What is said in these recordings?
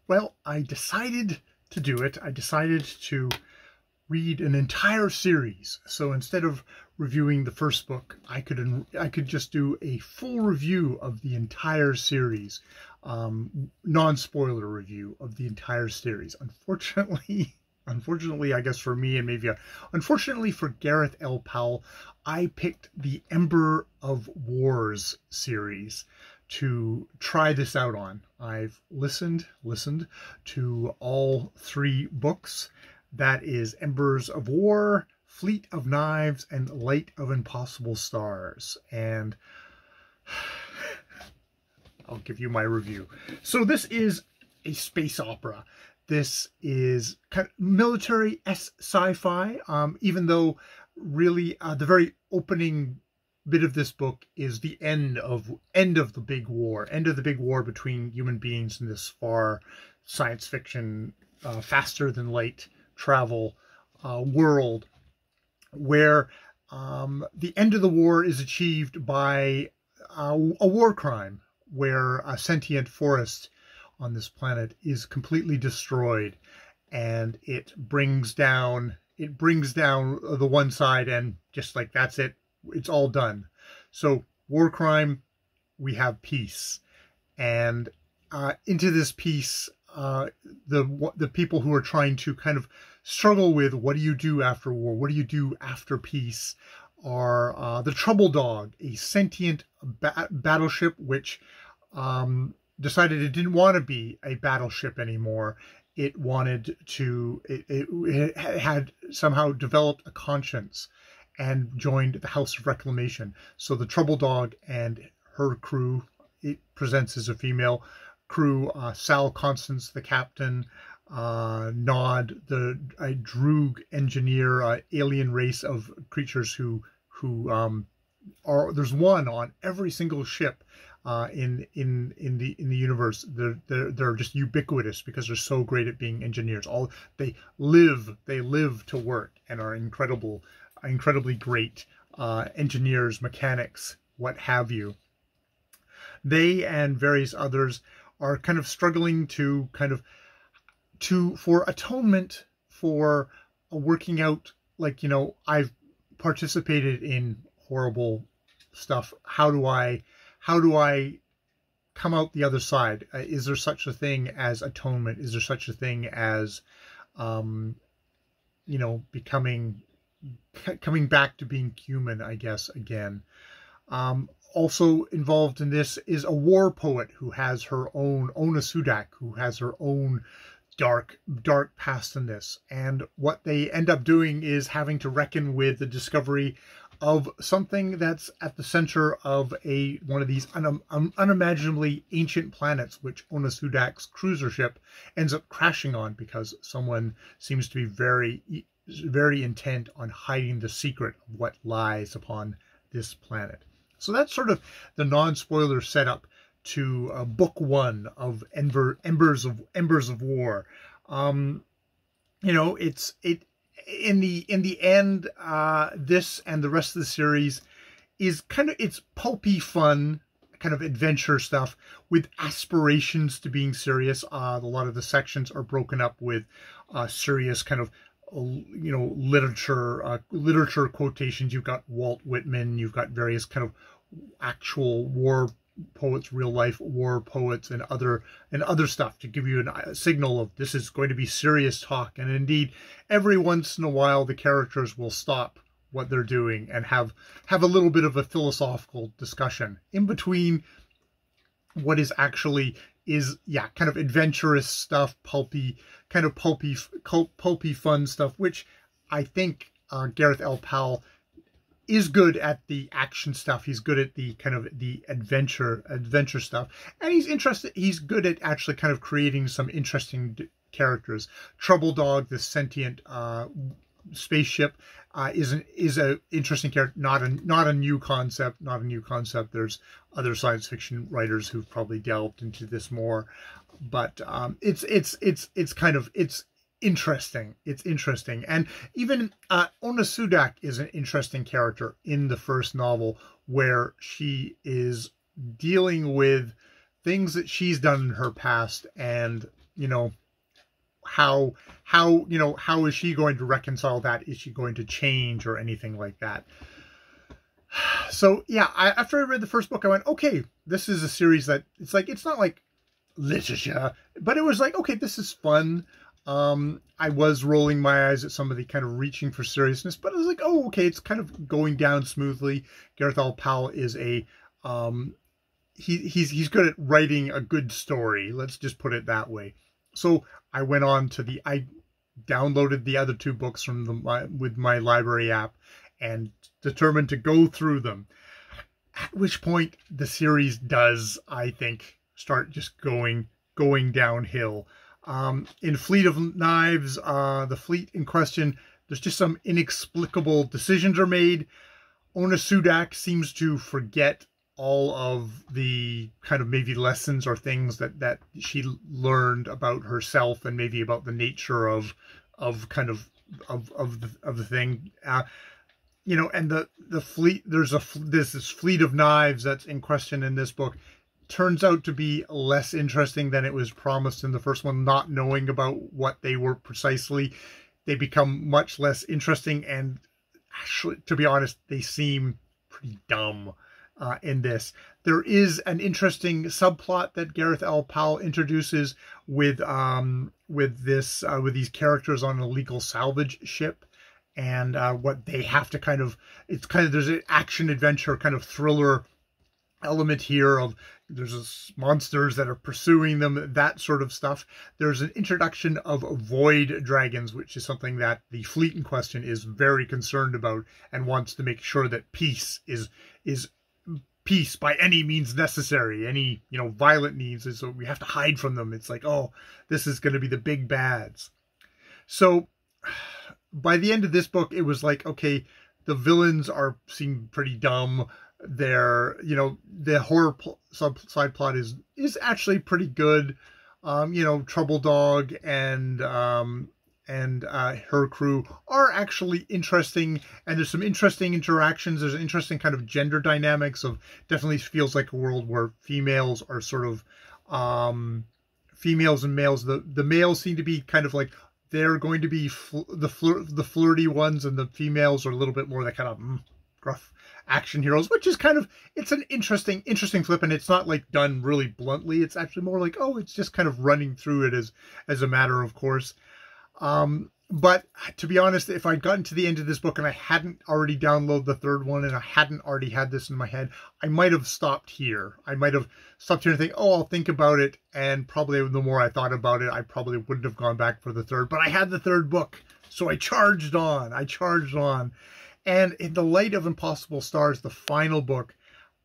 Well, I decided to do it. I decided to read an entire series. So instead of reviewing the first book, I could just do a full review of the entire series, non-spoiler review of the entire series. Unfortunately, I guess for me and maybe unfortunately for Gareth L. Powell, I picked the Ember of Wars series to try this out on. I've listened to all 3 books. That is Embers of War, Fleet of Knives, and Light of Impossible Stars. And I'll give you my review. So this is a space opera. This is kind of military sci-fi, even though really the very opening bit of this book is the end of the big war between human beings in this far science fiction, faster than light travel world, where the end of the war is achieved by a war crime, where a sentient forest on this planet is completely destroyed, and it brings down the one side, and just like that's it, it's all done. So war crime, we have peace, and into this peace, the people who are trying to kind of struggle with what do you do after war, what do you do after peace, are the Trouble Dog, a sentient battleship which decided it didn't want to be a battleship anymore. It wanted to, it had somehow developed a conscience and joined the House of Reclamation. So the Trouble Dog and her crew, it presents as a female crew, Sal Constance, the captain, Nod, the Droog engineer, alien race of creatures who are, there's one on every single ship in the universe. They're just ubiquitous because they're so great at being engineers. They live to work and are incredibly great engineers, mechanics, what have you. They and various others are kind of struggling for atonement, for working out, like, you know, I've participated in horrible stuff. How do I come out the other side? Is there such a thing as atonement? Is there such a thing as, you know, coming back to being human, I guess, again. Also involved in this is a war poet who has her own, Ona Sudak, who has her own dark past in this. And what they end up doing is having to reckon with the discovery of something that's at the center of one of these unimaginably ancient planets, which Ona Sudak's cruiser ship ends up crashing on because someone seems to be very intent on hiding the secret of what lies upon this planet. So that's sort of the non-spoiler setup to book 1 of Embers of War. You know, in the end, this and the rest of the series is it's pulpy fun, kind of adventure stuff with aspirations to being serious. A lot of the sections are broken up with serious kind of, you know, literature quotations. You've got Walt Whitman, you've got various kind of actual war poets, real life war poets, and other stuff to give you a signal of this is going to be serious talk. And indeed, every once in a while, the characters will stop what they're doing and have a little bit of a philosophical discussion in between what is actually kind of adventurous stuff, pulpy fun stuff, which I think Gareth L. Powell is good at the action stuff. He's good at the kind of the adventure stuff, and he's good at actually kind of creating some interesting characters. Trouble Dog, the sentient spaceship, is a interesting character, not a new concept. There's other science fiction writers who've probably delved into this more, but it's interesting. It's interesting. And even Ona Sudak is an interesting character in the first novel, where she is dealing with things that she's done in her past and you know, how how is she going to reconcile that? Is she going to change or anything like that? So yeah, after I read the first book, I went, okay, this is a series that it's not like literature, but it was like, okay, this is fun. I was rolling my eyes at some of the kind of reaching for seriousness, but I was like, oh, okay, it's kind of going down smoothly. Gareth L. Powell is a he's good at writing a good story. Let's just put it that way. So I went on to I downloaded the other two books from with my library app and determined to go through them. At which point the series does, I think, start just going downhill. In Fleet of Knives, the fleet in question, there's just some inexplicable decisions are made. Ona Sudak seems to forget all of the kind of maybe lessons or things that she learned about herself and maybe about the nature of the thing. You know, and the fleet, there's this fleet of knives that's in question in this book, turns out to be less interesting than it was promised in the first one. Not knowing about what they were precisely, they become much less interesting, and actually, to be honest, they seem pretty dumb in this. There is an interesting subplot that Gareth L. Powell introduces with these characters on an illegal salvage ship, and what they have to there's an action adventure kind of thriller element here of there's monsters that are pursuing them, that sort of stuff. There's an introduction of void dragons, which is something that the fleet in question is very concerned about and wants to make sure that peace is peace by any means necessary. Any, violent means, so we have to hide from them. It's like, oh, this is going to be the big bads. So by the end of this book, it was like, okay, the villains seem pretty dumb. They're, the horror side plot is actually pretty good. Trouble Dog and her crew are actually interesting, and there's some interesting interactions. There's an interesting kind of gender dynamics of, definitely feels like a world where females are sort of females and males. The males seem to be kind of like, they're going to be the flirty ones, and the females are a little bit more the kind of gruff action heroes, which is kind of, it's an interesting flip, and it's not like done really bluntly. It's actually more like, oh, it's just kind of running through it as a matter of course. But to be honest, if I'd gotten to the end of this book and I hadn't already downloaded the third one and I hadn't already had this in my head, I might have stopped here. I might have stopped here and think, oh, I'll think about it. And probably the more I thought about it, I probably wouldn't have gone back for the third. But I had the third book, so I charged on. And in the light of Impossible Stars, the final book,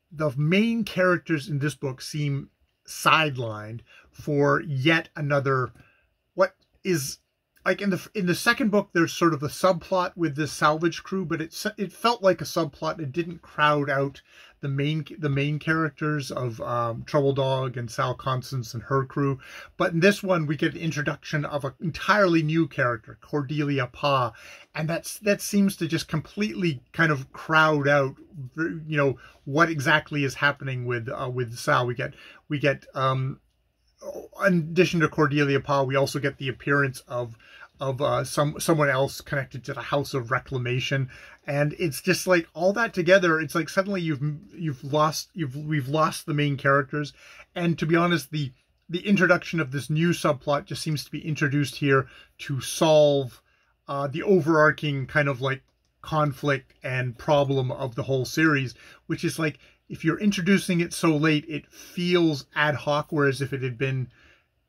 the main characters in this book seem sidelined for yet another, what is... Like in the second book, there's sort of a subplot with this salvage crew, but it felt like a subplot. It didn't crowd out the main characters of Trouble Dog and Sal Constance and her crew. But in this one, we get the introduction of an entirely new character, Cordelia Pa, and that seems to just completely kind of crowd out, what exactly is happening with Sal. We get in addition to Cordelia Pa, we also get the appearance of someone else connected to the House of Reclamation, and it's just like all that together. It's like suddenly we've lost the main characters, and to be honest, the introduction of this new subplot just seems to be introduced here to solve the overarching kind of like conflict and problem of the whole series, which is like, if you're introducing it so late, it feels ad hoc, whereas if it had been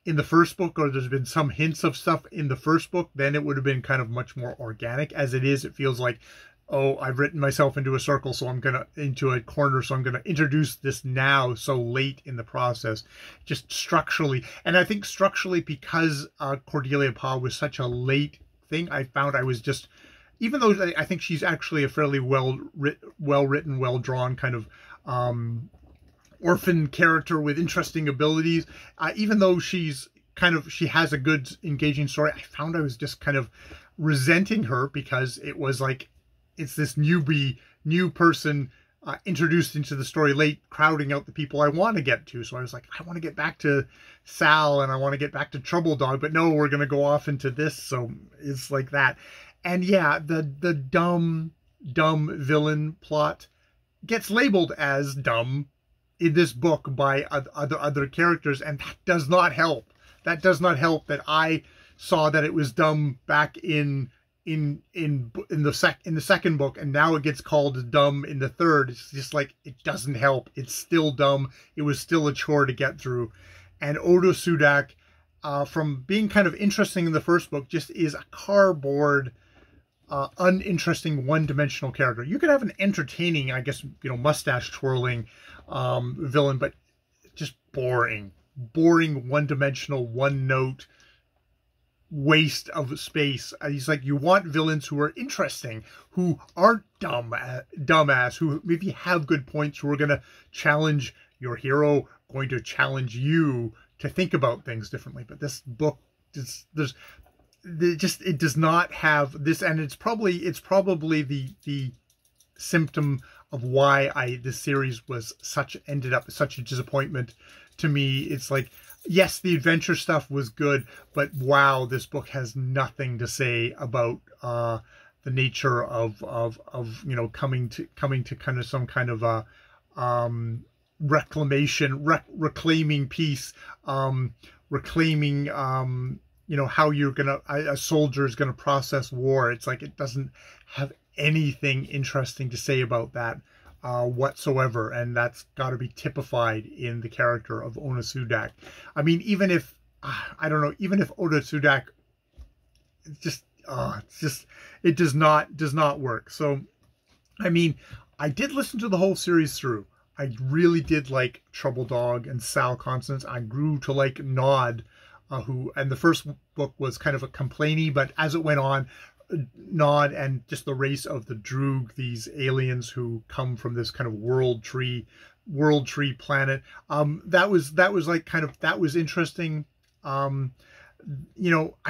in the first book, or there's been some hints of stuff in the first book, then it would have been kind of much more organic. As it is, it feels like, oh, I've written myself into a circle, so into a corner, so I'm going to introduce this now so late in the process, just structurally. And I think structurally, because Cordelia Pa was such a late thing, I found I was just, even though I think she's actually a fairly well-written, well-drawn kind of orphan character with interesting abilities, even though she has a good engaging story, I found I was just kind of resenting her, because it was like, it's this new person introduced into the story late, crowding out the people I want to get to. So I was like, I want to get back to Sal and I want to get back to Trouble Dog, but no, we're going to go off into this. So it's like that. And yeah, the dumb villain plot gets labeled as dumb in this book by other characters, and that does not help. That does not help that I saw that it was dumb back in the second book, and now it gets called dumb in the third. It's just like, it doesn't help. It's still dumb. It was still a chore to get through. And Odo Sudak, from being kind of interesting in the first book, just is a cardboard, uninteresting, one-dimensional character. You could have an entertaining, I guess, mustache twirling villain, but just boring, one-dimensional, one-note waste of space. He's like, you want villains who are interesting, who aren't dumbass, who maybe have good points, who are going to challenge your hero, going to challenge you to think about things differently. But this book, it does not have this, and it's probably the symptom of why this series was ended up such a disappointment to me. It's like, yes, the adventure stuff was good, but wow, this book has nothing to say about the nature of coming to kind of some kind of reclaiming peace, reclaiming how a soldier is gonna process war. It's like, it doesn't have anything interesting to say about that whatsoever, and that's got to be typified in the character of Odo Sudak. I mean, even if Odo Sudak, it does not work. So, I mean, I did listen to the whole series through. I really did like Trouble Dog and Sal Constance. I grew to like Nod, and the first book was kind of a complainy, but as it went on, Nod and just the race of the Droog, these aliens who come from this kind of world tree planet, that was interesting. I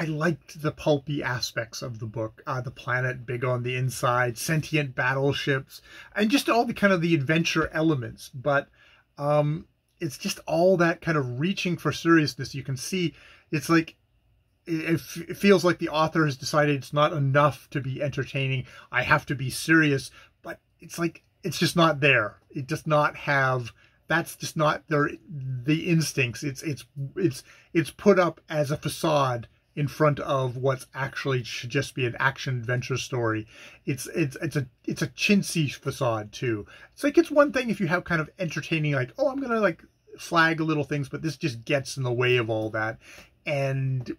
liked the pulpy aspects of the book, the planet big on the inside, sentient battleships, and just all the kind of the adventure elements. But it's just all that kind of reaching for seriousness. You can see it's like, it feels like the author has decided it's not enough to be entertaining. I have to be serious, but it's like, it's just not there. It does not have, that's just not the instincts. It's put up as a facade in front of what's actually should just be an action adventure story. It's a chintzy facade too. It's like, it's one thing if you have kind of entertaining, like, oh, I'm gonna like flag little things, but this just gets in the way of all that, and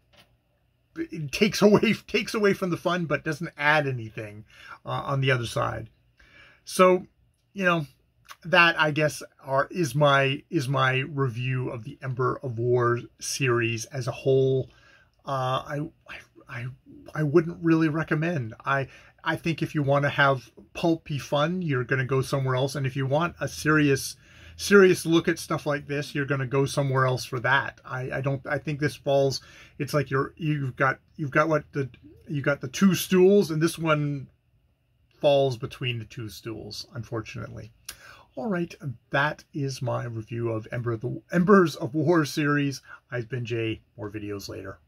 it takes away from the fun, but doesn't add anything on the other side. So, that, I guess, is my review of the Ember of War series as a whole. I wouldn't really recommend. I think if you want to have pulpy fun, you're going to go somewhere else, and if you want a serious look at stuff like this, you're going to go somewhere else for that. I think this falls, it's like you've got the two stools, and this one falls between the two stools, unfortunately. All right, that is my review of Embers of War series. I've been Jay. More videos later.